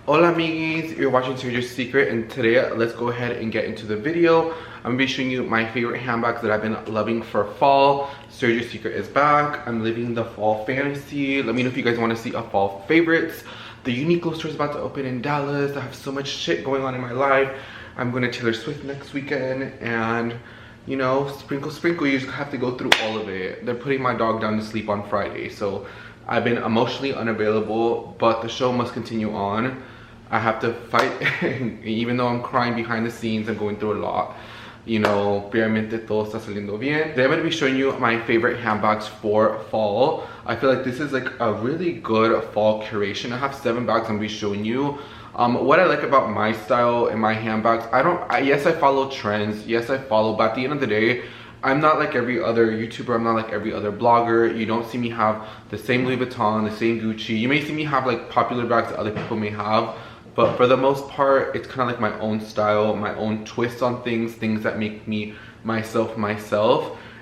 Hola amigues, you're watching Sergio's Secret, and today let's go ahead and get into the video. I'm gonna be showing you my favorite handbags that I've been loving for fall. Sergio's Secret is back. I'm living the fall fantasy. Let me know if you guys want to see a fall favorites. The Uniqlo store is about to open in Dallas. I have so much shit going on in my life. I'm going to Taylor Swift next weekend, and you know, sprinkle sprinkle, you just have to go through all of it. They're putting my dog down to sleep on Friday, so I've been emotionally unavailable, but the show must continue on. I have to fight, even though I'm crying behind the scenes and going through a lot. You know, obviamente todo está saliendo bien. Today I'm going to be showing you my favorite handbags for fall. I feel like this is like a really good fall curation. I have 7 bags I'm going to be showing you. What I like about my style and my handbags, yes, I follow trends. Yes, I follow, but at the end of the day, I'm not like every other YouTuber. I'm not like every other blogger. You don't see me have the same Louis Vuitton, the same Gucci. You may see me have like popular bags that other people may have. But for the most part, it's kind of like my own style, my own twist on things that make me myself.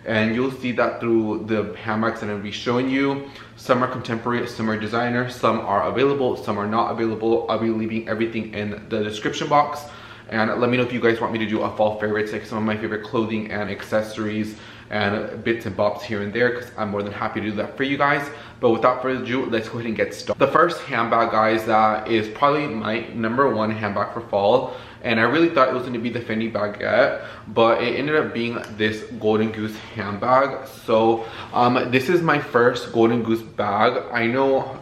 And you'll see that through the handbags that I'm going to be showing you. Some are contemporary, some are designer, some are available, some are not available. I'll be leaving everything in the description box. And let me know if you guys want me to do a fall favorites, like some of my favorite clothing and accessories and bits and bobs here and there, because I'm more than happy to do that for you guys. But without further ado, let's go ahead and get started. The first handbag, guys, that is probably my #1 handbag for fall, and I really thought it was going to be the Fendi Baguette, but it ended up being this Golden Goose handbag. So this is my first Golden Goose bag. I know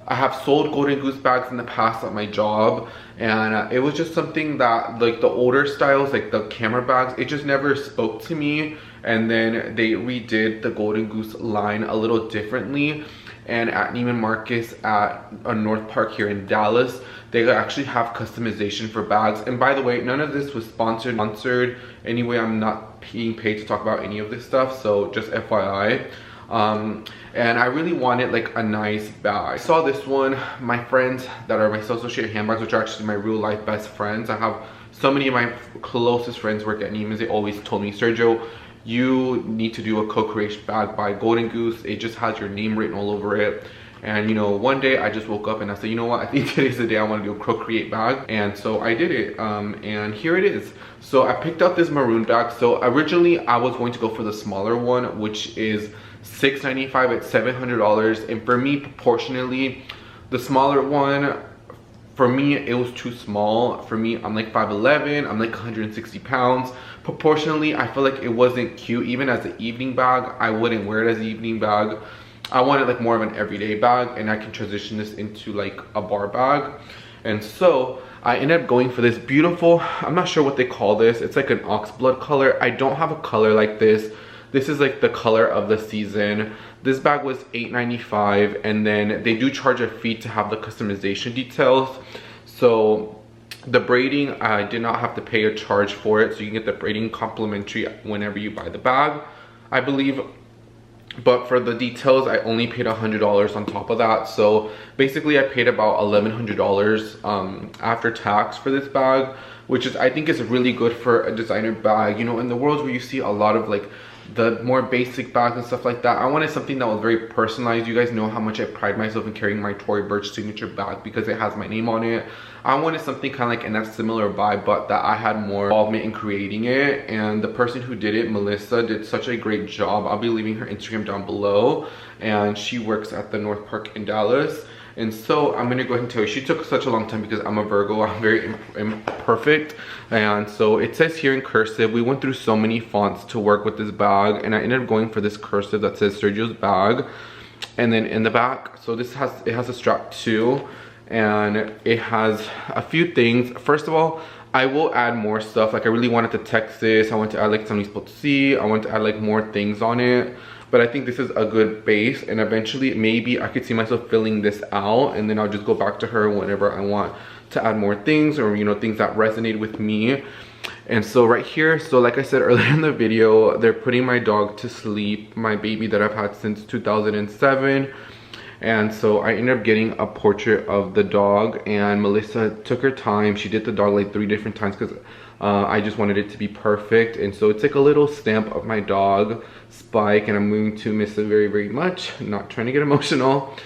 I have sold Golden Goose bags in the past at my job, and it was just something that, like, the older styles, like the camera bags, it just never spoke to me. And then they redid the Golden Goose line a little differently, and at Neiman Marcus at North Park here in Dallas, they actually have customization for bags. And by the way, none of this was sponsored anyway. I'm not being paid to talk about any of this stuff, so just FYI. And I really wanted like a nice bag. I saw this one. My friends that are my associate handbags, which are actually my real life best friends, I have so many of my closest friends work at Neiman's. They always told me, Sergio, you need to do a co-creation bag by Golden Goose. It just has your name written all over it. And you know, one day I just woke up and I said, you know what, I think today's the day I want to do a co-create bag. And so I did it, and here it is. So I picked out this maroon bag. So originally I was going to go for the smaller one, which is $695 at $700. And for me, proportionally, the smaller one, for me, it was too small. For me, I'm like 5'11", I'm like 160 pounds. Proportionally, I feel like it wasn't cute. Even as an evening bag, I wouldn't wear it as an evening bag. I wanted like more of an everyday bag, and I can transition this into like a bar bag. And so I ended up going for this beautiful, I'm not sure what they call this. It's like an oxblood color. I don't have a color like this. This is like the color of the season. This bag was $8.95, and then they do charge a fee to have the customization details. So the braiding, I did not have to pay a charge for it, so you can get the braiding complimentary whenever you buy the bag, I believe. But for the details, I only paid $100 on top of that. So basically I paid about $1,100 after tax for this bag, which is, I think, is really good for a designer bag. You know, in the world where you see a lot of like the more basic bags and stuff like that, I wanted something that was very personalized. You guys know how much I pride myself in carrying my Tory Birch signature bag because it has my name on it. I wanted something kind of like in that similar vibe, but that I had more involvement in creating it. And the person who did it, Melissa, did such a great job. I'll be leaving her Instagram down below, and she works at the North Park in Dallas. And so I'm gonna go ahead and tell you, she took such a long time because I'm a Virgo. I'm very imperfect. And so it says here in cursive, we went through so many fonts to work with this bag, and I ended up going for this cursive that says Sergio's bag. And then in the back, so it has a strap too, and it has a few things. First of all, I will add more stuff. Like, I really wanted to text this. I want to add like something supposed to see. I want to add like more things on it. But I think this is a good base, and eventually maybe I could see myself filling this out, and then I'll just go back to her whenever I want to add more things, or you know, things that resonate with me. And so right here, so like I said earlier in the video, they're putting my dog to sleep, my baby that I've had since 2007. And so I ended up getting a portrait of the dog, and Melissa took her time. She did the dog like 3 different times because I just wanted it to be perfect. And so it's like a little stamp of my dog, Spike, and I'm going to miss it very, very much. I'm not trying to get emotional.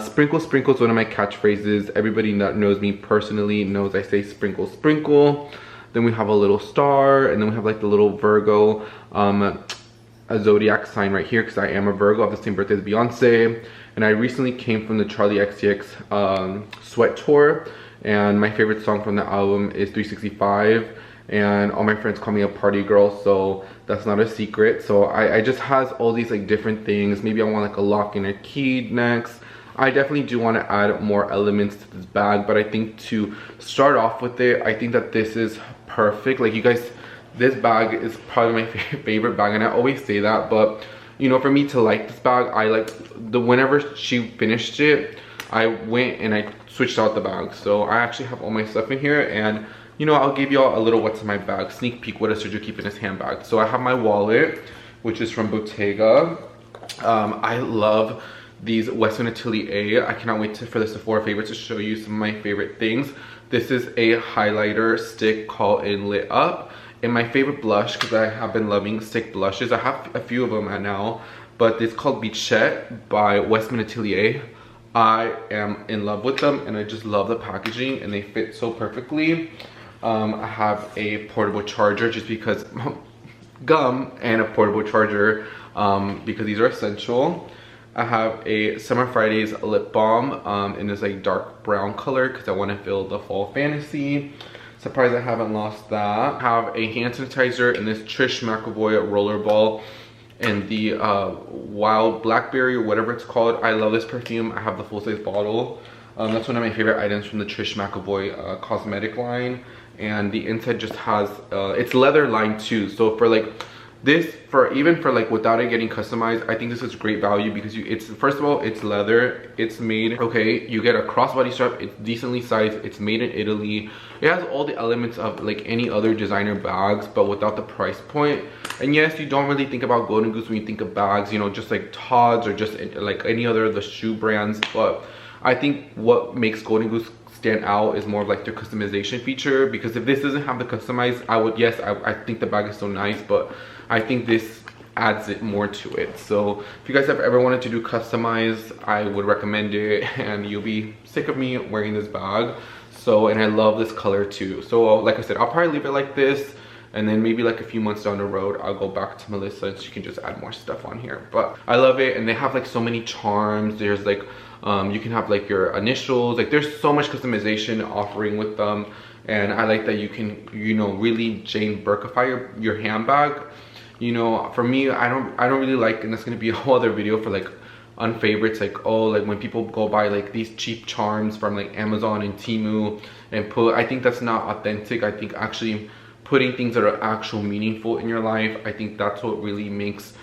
Sprinkle sprinkle is one of my catchphrases. Everybody that knows me personally knows I say sprinkle sprinkle. Then we have a little star, and then we have like the little Virgo, a zodiac sign right here, because I am a Virgo. I have the same birthday as Beyonce. And I recently came from the Charlie XCX Sweat Tour, and my favorite song from the album is 365. And all my friends call me a party girl, so that's not a secret. So I just has all these like different things. Maybe I want like a lock and a key next. I definitely do want to add more elements to this bag, but I think to start off with it, I think that this is perfect. Like you guys, this bag is probably my favorite bag, and I always say that, but you know, for me to like this bag, I like whenever she finished it, I went and I switched out the bag. So I actually have all my stuff in here, and you know, I'll give y'all a little what's in my bag sneak peek what does Sergio keep in his handbag. So I have my wallet, which is from Bottega. I love these Western Atelier. I cannot wait for the Sephora favorites to show you some of my favorite things. This is a highlighter stick called in Lit Up. And my favorite blush, because I have been loving stick blushes. I have a few of them right now, but it's called Bichette by Western Atelier. I am in love with them, and I just love the packaging, and they fit so perfectly. I have a portable charger just because gum, and a portable charger because these are essential. I have a Summer Fridays lip balm in this like dark brown color because I want to feel the fall fantasy. Surprised I haven't lost that. I have a hand sanitizer in this Trish McEvoy rollerball and the wild blackberry or whatever it's called. I love this perfume. I have the full size bottle. That's one of my favorite items from the Trish McEvoy cosmetic line. And the inside just has it's leather lined too, so for like this, even for like without it getting customized, I think this is great value because it's first of all, it's leather, it's made, okay, you get a crossbody strap, it's decently sized, it's made in Italy, it has all the elements of like any other designer bags but without the price point. And yes, you don't really think about Golden Goose when you think of bags, you know, just like Tod's or just like any other of the shoe brands, but I think what makes Golden Goose stand out is more of like their customization feature, because if this doesn't have the customized, I think the bag is so nice, but I think this adds it more to it. So if you guys have ever wanted to do customized, I would recommend it, and you'll be sick of me wearing this bag. So, and I love this color too. So like I said, I'll probably leave it like this, and then maybe like a few months down the road, I'll go back to Melissa and she can just add more stuff on here. But I love it, and they have like so many charms. There's like you can have like your initials, like there's so much customization offering with them, and I like that you can, you know, really Jane Birkify your handbag. You know, for me, I don't really like, and that's gonna be a whole other video for like unfavorites, like, oh, like when people go buy like these cheap charms from like Amazon and Temu and I think that's not authentic. I think actually putting things that are actual meaningful in your life, I think that's what really makes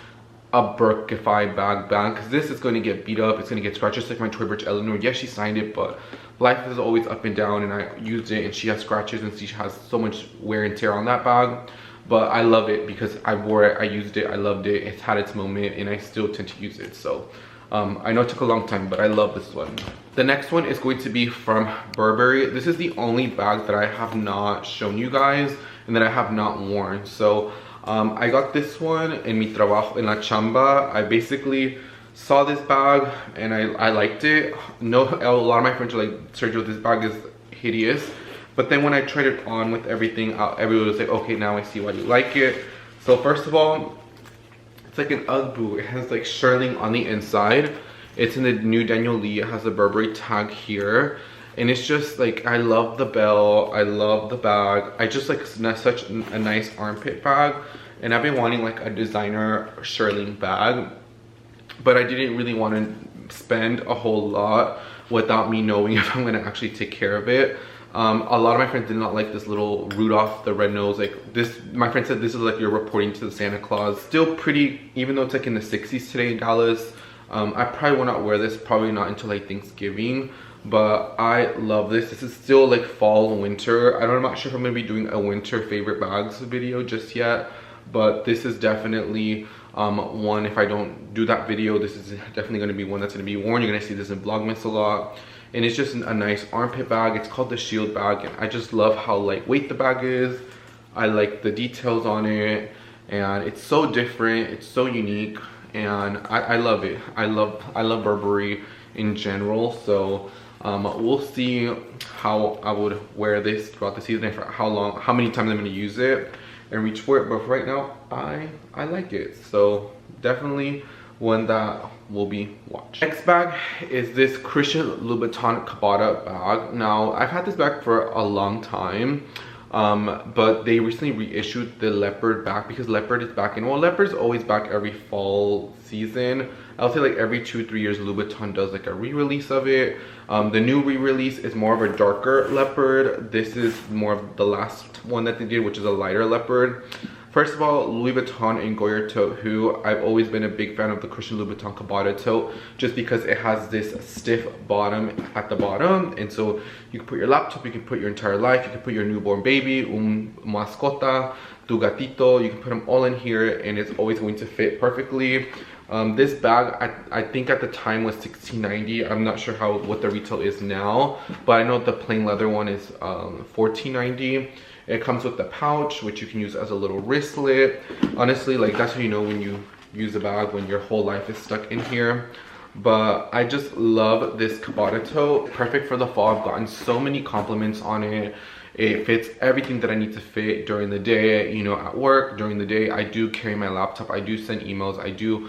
a Birkify bag, because this is going to get beat up, it's going to get scratched, just like my Tory Birch Eleanor. Yes, she signed it, but life is always up and down, and I used it and she has scratches and she has so much wear and tear on that bag. But I love it because I wore it, I used it, I loved it, it's had its moment, and I still tend to use it. So I know it took a long time, but I love this one. The next one is going to be from Burberry. This is the only bag that I have not shown you guys and that I have not worn. So I got this one in mi trabajo en la chamba. I basically saw this bag and I liked it. No, a lot of my friends are like, Sergio, this bag is hideous. But then when I tried it on with everything, everyone was like, okay, now I see why you like it. So first of all, it's like an Ugg boot. It has like shearling on the inside. It's in the new Daniel Lee. It has a Burberry tag here. And it's just like, I love the bell, I love the bag. I just like such a nice armpit bag. And I've been wanting like a designer shearling bag, but I didn't really want to spend a whole lot without me knowing if I'm gonna actually take care of it. A lot of my friends did not like this little Rudolph the red nose. Like this, my friend said this is like you're reporting to the Santa Claus. Still pretty, even though it's like in the 60s today in Dallas. I probably will not wear this, probably not until like Thanksgiving, but I love this. This is still like fall and winter. I'm not sure if I'm gonna be doing a winter favorite bags video just yet, but this is definitely one, if I don't do that video, this is definitely gonna be one that's gonna be worn. You're gonna see this in Vlogmas a lot. And it's just a nice armpit bag. It's called the Shield bag, and I just love how lightweight the bag is. I like the details on it, and it's so different, it's so unique, and I love it. I love Burberry, in general. So we'll see how I would wear this throughout the season, and for how many times I'm going to use it and reach for it. But for right now, I like it. So definitely one that will be watched. Next bag is this Christian Louboutin Cabata bag. Now I've had this bag for a long time, but they recently reissued the leopard bag because leopard is back in. Well, leopard's always back every fall season. I'll say like every 2-3 years Louboutin does like a re-release of it. The new re-release is more of a darker leopard. This is more of the last one that they did, which is a lighter leopard. First of all, Louis Vuitton and Goyer tote, who I've always been a big fan of the Christian Louboutin Cabata tote, just because it has this stiff bottom at the bottom, and so you can put your laptop, you can put your entire life, you can put your newborn baby, mascota, tu gatito, you can put them all in here, and it's always going to fit perfectly. This bag, I think at the time was $16.90. I'm not sure what the retail is now, but I know the plain leather one is $14.90. It comes with the pouch, which you can use as a little wristlet. Honestly, like, that's how you know when you use a bag, when your whole life is stuck in here. But I just love this Cabata tote. Perfect for the fall. I've gotten so many compliments on it. It fits everything that I need to fit during the day, you know, at work. During the day, I do carry my laptop. I do send emails. I do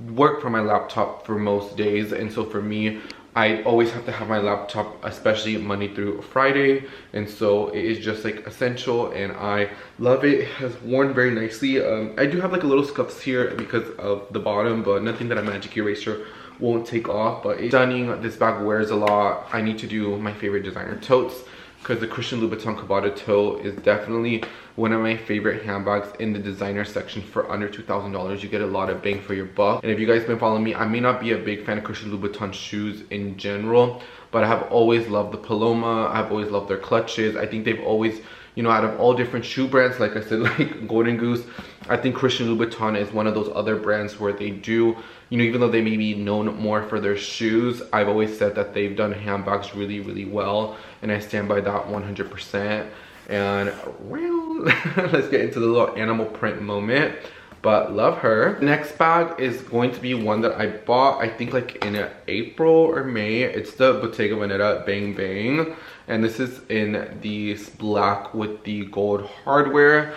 work from my laptop for most days. And so for me, I always have to have my laptop, especially Monday through Friday, and so it is just like essential, and I love it. It has worn very nicely. I do have like a little scuffs here because of the bottom, but nothing that a magic eraser won't take off. But it's stunning. This bag wears a lot. I need to do my favorite designer totes, because the Christian Louboutin Cabata tote is definitely one of my favorite handbags in the designer section. For under $2,000, you get a lot of bang for your buck. And if you guys been following me, I may not be a big fan of Christian Louboutin shoes in general, but I have always loved the Paloma. I've always loved their clutches. I think they've always, you know, out of all different shoe brands, like I said, like Golden Goose, I think Christian Louboutin is one of those other brands where they do, you know, even though they may be known more for their shoes, I've always said that they've done handbags really, really well, and I stand by that 100%. And well, let's get into the little animal print moment. But love her. The next bag is going to be one that I bought, I think like in April or May. It's the Bottega Veneta Bang Bang, and this is in the black with the gold hardware.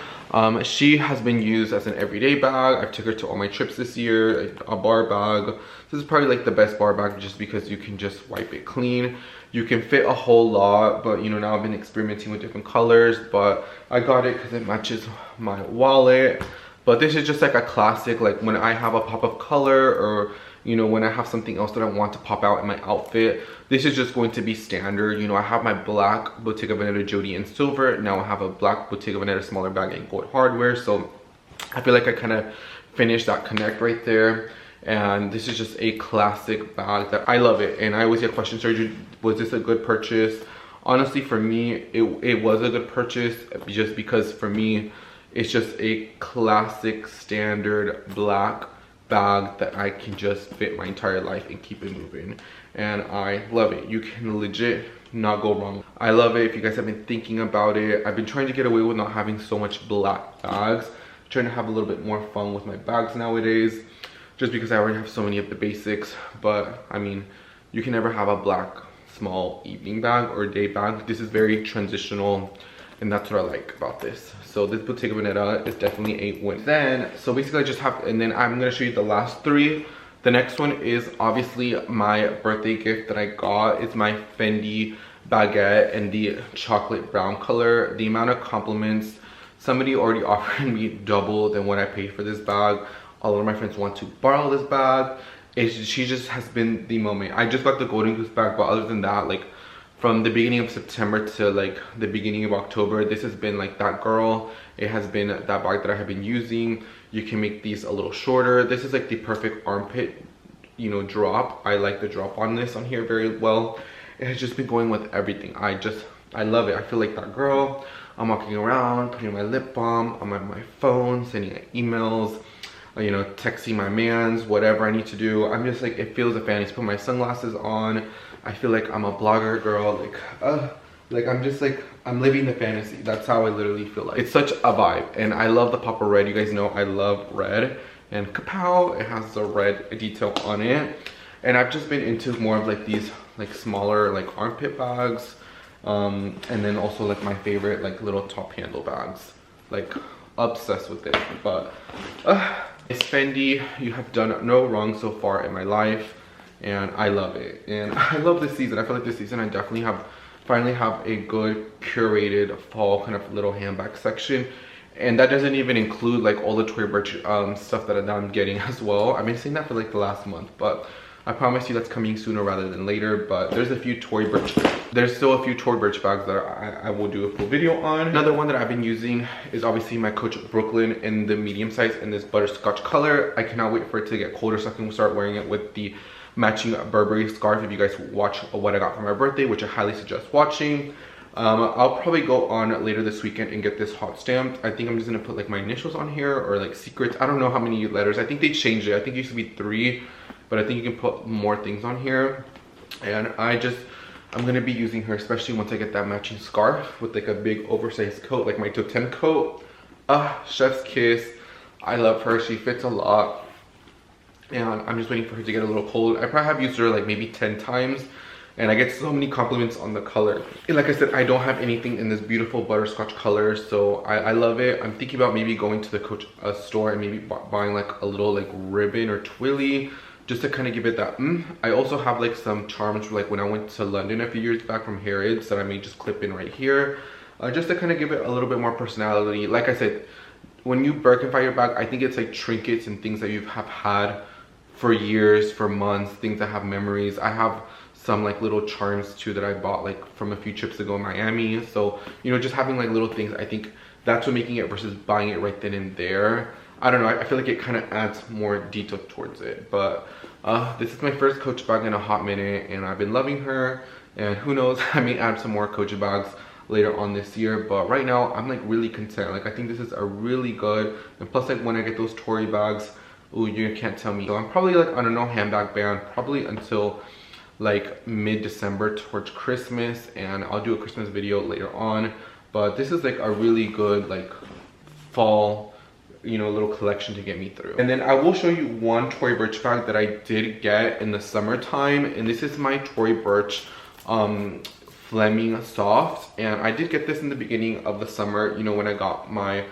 She has been used as an everyday bag. I've took her to all my trips this year. A bar bag. This is probably like the best bar bag, just because you can just wipe it clean. You can fit a whole lot, but you know, now I've been experimenting with different colors, but I got it because it matches my wallet. But this is just like a classic, like when I have a pop of color, or you know, when I have something else that I want to pop out in my outfit, this is just going to be standard. You know, I have my black Bottega Veneta Jody in silver. Now I have a black Bottega Veneta smaller bag in gold hardware. So I feel like I kind of finished that connect right there. And this is just a classic bag that I love it. And I always get questions, Sergio, was this a good purchase? Honestly, for me, it was a good purchase, just because for me, it's just a classic standard black bag that I can just fit my entire life and keep it moving. And I love it. You can legit not go wrong. I love it. If you guys have been thinking about it, I've been trying to get away with not having so much black bags. Trying to have a little bit more fun with my bags nowadays, just because I already have so many of the basics. But I mean, you can never have a black small evening bag or day bag. This is very transitional, and that's what I like about this. So this Bottega Veneta is definitely a win. Then, so basically I just have, and then I'm gonna show you the last three. The next one is obviously my birthday gift that I got. It's my Fendi Baguette in the chocolate brown color. The amount of compliments, somebody already offered me double than what I paid for this bag. A lot of my friends want to borrow this bag. She just has been the moment. I just got the Golden Goose bag, but other than that, like from the beginning of September to like the beginning of October, this has been like that girl. It has been that bag that I have been using. You can make these a little shorter. This is like the perfect armpit, you know, drop. I like the drop on this on here very well. It has just been going with everything. I love it. I feel like that girl. I'm walking around, putting my lip balm, I'm on my phone, sending emails, you know, texting my mans, whatever I need to do. I'm just like, it feels a fantasy. Put my sunglasses on. I feel like I'm a blogger girl. Like I'm just like, I'm living the fantasy. That's how I literally feel like. It's such a vibe. And I love the pop of red. You guys know I love red. And kapow, it has the red detail on it. And I've just been into more of like these like smaller like armpit bags, and then also like my favorite like little top handle bags. Like obsessed with it. But it's Fendi. You have done no wrong so far in my life, and I love it. And I love this season. I feel like this season I definitely finally have a good curated fall kind of little handbag section. And that doesn't even include like all the Tory Burch stuff that I'm getting as well. I've been saying that for like the last month, but I promise you that's coming sooner rather than later. But there's a few Tory Burch, there's still a few Tory Burch bags that I will do a full video on. Another one that I've been using is obviously my Coach Brooklyn in the medium size in this butterscotch color. I cannot wait for it to get colder so I can start wearing it with the matching Burberry scarf. If you guys watch what I got for my birthday, which I highly suggest watching. I'll probably go on later this weekend and get this hot stamped. I think I'm just gonna put like my initials on here or like secrets. I don't know how many letters. I think they changed it. I think it used to be 3, but I think you can put more things on here. And I'm gonna be using her, especially once I get that matching scarf with like a big oversized coat, like my tote coat. Chef's kiss. I love her. She fits a lot. And I'm just waiting for her to get a little cold. I probably have used her like maybe 10 times. And I get so many compliments on the color. And like I said, I don't have anything in this beautiful butterscotch color, so I love it. I'm thinking about maybe going to the Coach store and maybe buying like a little like ribbon or twilly, just to kind of give it that I also have like some charms like when I went to London a few years back from Harrods that I may just clip in right here, just to kind of give it a little bit more personality. Like I said, when you Birkenfy your bag, I think it's like trinkets and things that you have had for years, for months, things that have memories. I have some like little charms too that I bought like from a few trips ago in Miami. So, you know, just having like little things, I think that's what making it versus buying it right then and there. I don't know, I feel like it kind of adds more detail towards it. But this is my first Coach bag in a hot minute and I've been loving her. And who knows, I may add some more Coach bags later on this year. But right now, I'm like really content. Like I think this is a really good, and plus like when I get those Tory bags, ooh, you can't tell me. So I'm probably like on a no handbag ban, probably until like mid-December towards Christmas, and I'll do a Christmas video later on. But this is like a really good like fall, you know, little collection to get me through. And then I will show you one Tory Burch bag that I did get in the summertime, and this is my Tory Burch Flemming soft. And I did get this in the beginning of the summer, you know, when I got my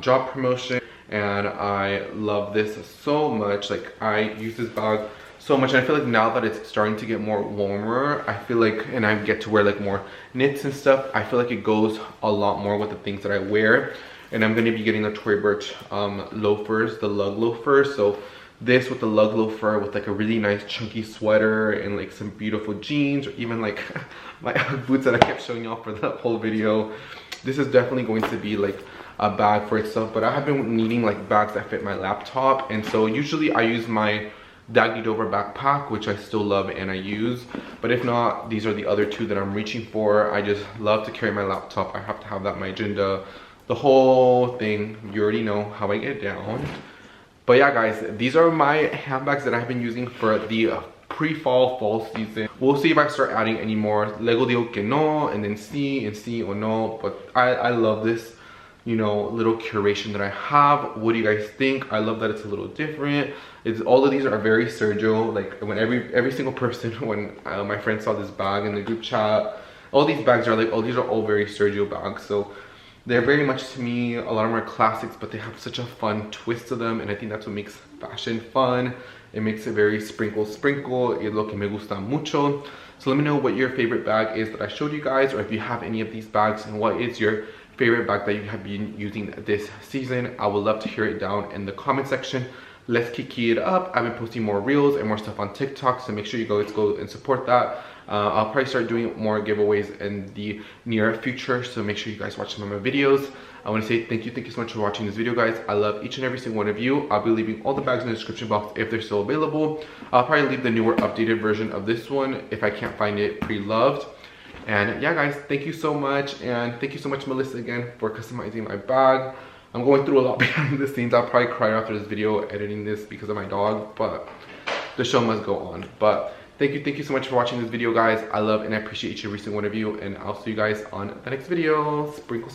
job promotion, and I love this so much. Like I use this bag so much, and I feel like now that it's starting to get more warmer, I feel like, and I get to wear like more knits and stuff, I feel like it goes a lot more with the things that I wear. And I'm going to be getting the Tory Burch loafers, the lug loafers. So this with the lug loafer with like a really nice chunky sweater and like some beautiful jeans, or even like my boots that I kept showing y'all for the whole video. This is definitely going to be like a bag for itself, but I have been needing like bags that fit my laptop. And so usually I use my Daggy Dover backpack, which I still love and I use. But if not, these are the other two that I'm reaching for. I just love to carry my laptop. I have to have that, my agenda, the whole thing. You already know how I get down. But yeah guys, these are my handbags that I've been using for the fall season. We'll see if I start adding any more. Luego digo que no, and then sí or no. But I love this, you know, little curation that I have. What do you guys think? I love that it's a little different. It's all of these are very Sergio. Like when every single person, when my friend saw this bag in the group chat, all these bags are like, oh, these are all very Sergio bags. So they're very much, to me, a lot of them are classics, but they have such a fun twist to them, and I think that's what makes fashion fun. It makes it very sprinkle. Es lo que me gusta mucho. So let me know what your favorite bag is that I showed you guys, or if you have any of these bags, and what is your favorite bag that you have been using this season. I would love to hear it down in the comment section. Let's kiki it up. I've been posting more reels and more stuff on TikTok, so make sure you guys go and support that. I'll probably start doing more giveaways in the near future, so make sure you guys watch some of my videos. I want to say thank you so much for watching this video, guys. I love each and every single one of you. I'll be leaving all the bags in the description box if they're still available. I'll probably leave the newer updated version of this one if I can't find it pre-loved. And yeah guys, thank you so much, and thank you so much Melissa again for customizing my bag. I'm going through a lot behind the scenes. I'll probably cry after this video editing this because of my dog, but the show must go on. But thank you so much for watching this video, guys. I love and I appreciate each and every single one of you, and I'll see you guys on the next video. Sprinkle.